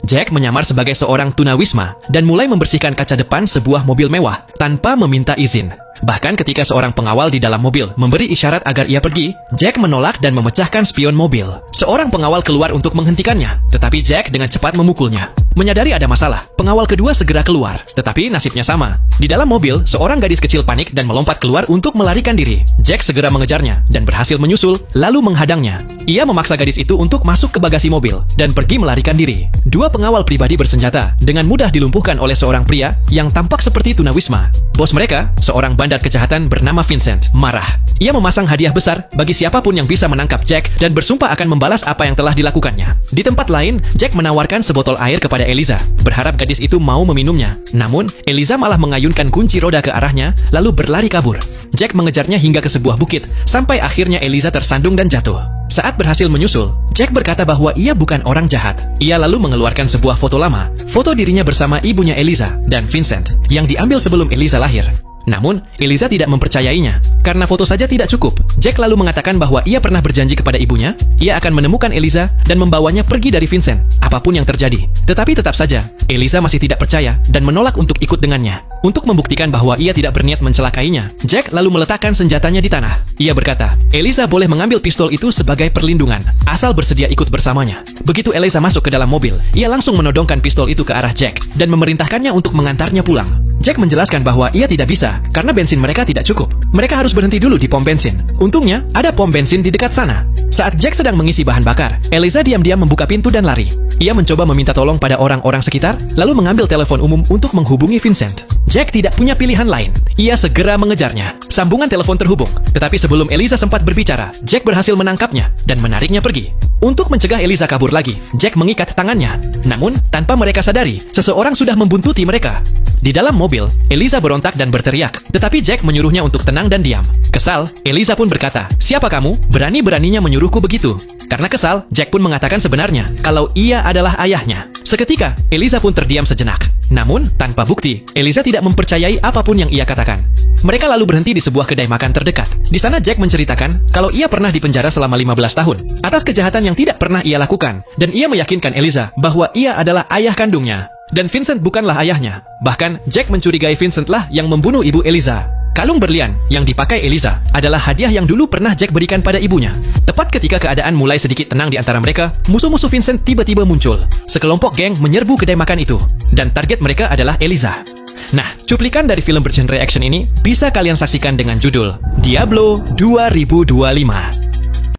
Jack menyamar sebagai seorang tunawisma dan mulai membersihkan kaca depan sebuah mobil mewah tanpa meminta izin. Bahkan ketika seorang pengawal di dalam mobil memberi isyarat agar ia pergi, Jack menolak dan memecahkan spion mobil. Seorang pengawal keluar untuk menghentikannya, tetapi Jack dengan cepat memukulnya. Menyadari ada masalah, pengawal kedua segera keluar, tetapi nasibnya sama. Di dalam mobil, seorang gadis kecil panik dan melompat keluar untuk melarikan diri. Jack segera mengejarnya dan berhasil menyusul, lalu menghadangnya. Ia memaksa gadis itu untuk masuk ke bagasi mobil dan pergi melarikan diri. Dua pengawal pribadi bersenjata dengan mudah dilumpuhkan oleh seorang pria yang tampak seperti tunawisma. Bos mereka, seorang bandar kejahatan bernama Vincent, marah. Ia memasang hadiah besar bagi siapapun yang bisa menangkap Jack dan bersumpah akan membalas apa yang telah dilakukannya. Di tempat lain, Jack menawarkan sebotol air kepada Eliza, berharap gadis itu mau meminumnya. Namun, Eliza malah mengayunkan kunci roda ke arahnya, lalu berlari kabur. Jack mengejarnya hingga ke sebuah bukit, sampai akhirnya Eliza tersandung dan jatuh. Saat berhasil menyusul, Jack berkata bahwa ia bukan orang jahat. Ia lalu mengeluarkan sebuah foto lama, foto dirinya bersama ibunya Eliza dan Vincent, yang diambil sebelum Eliza lahir. Namun, Eliza tidak mempercayainya. Karena foto saja tidak cukup, Jack lalu mengatakan bahwa ia pernah berjanji kepada ibunya, ia akan menemukan Eliza dan membawanya pergi dari Vincent, apapun yang terjadi. Tetapi tetap saja, Eliza masih tidak percaya dan menolak untuk ikut dengannya. Untuk membuktikan bahwa ia tidak berniat mencelakainya, Jack lalu meletakkan senjatanya di tanah. Ia berkata, Eliza boleh mengambil pistol itu sebagai perlindungan, asal bersedia ikut bersamanya. Begitu Eliza masuk ke dalam mobil, ia langsung menodongkan pistol itu ke arah Jack dan memerintahkannya untuk mengantarnya pulang. Jack menjelaskan bahwa ia tidak bisa karena bensin mereka tidak cukup. Mereka harus berhenti dulu di pom bensin. Untungnya, ada pom bensin di dekat sana. Saat Jack sedang mengisi bahan bakar, Eliza diam-diam membuka pintu dan lari. Ia mencoba meminta tolong pada orang-orang sekitar, lalu mengambil telepon umum untuk menghubungi Vincent. Jack tidak punya pilihan lain. Ia segera mengejarnya. Sambungan telepon terhubung. Tetapi sebelum Eliza sempat berbicara, Jack berhasil menangkapnya dan menariknya pergi. Untuk mencegah Eliza kabur lagi, Jack mengikat tangannya. Namun, tanpa mereka sadari, seseorang sudah membuntuti mereka. Di dalam mobil, Eliza berontak dan berteriak, tetapi Jack menyuruhnya untuk tenang dan diam. Kesal, Eliza pun berkata, "Siapa kamu? Berani-beraninya menyuruhku begitu?" Karena kesal, Jack pun mengatakan sebenarnya kalau ia adalah ayahnya. Seketika, Eliza pun terdiam sejenak. Namun, tanpa bukti, Eliza tidak mempercayai apapun yang ia katakan. Mereka lalu berhenti di sebuah kedai makan terdekat. Di sana Jack menceritakan kalau ia pernah dipenjara selama 15 tahun atas kejahatan yang tidak pernah ia lakukan, dan ia meyakinkan Eliza bahwa ia adalah ayah kandungnya. Dan Vincent bukanlah ayahnya. Bahkan, Jack mencurigai Vincent lah yang membunuh ibu Eliza. Kalung berlian yang dipakai Eliza adalah hadiah yang dulu pernah Jack berikan pada ibunya. Tepat ketika keadaan mulai sedikit tenang di antara mereka, musuh-musuh Vincent tiba-tiba muncul. Sekelompok geng menyerbu kedai makan itu, dan target mereka adalah Eliza. Nah, cuplikan dari film bergenre action ini bisa kalian saksikan dengan judul Diablo 2025.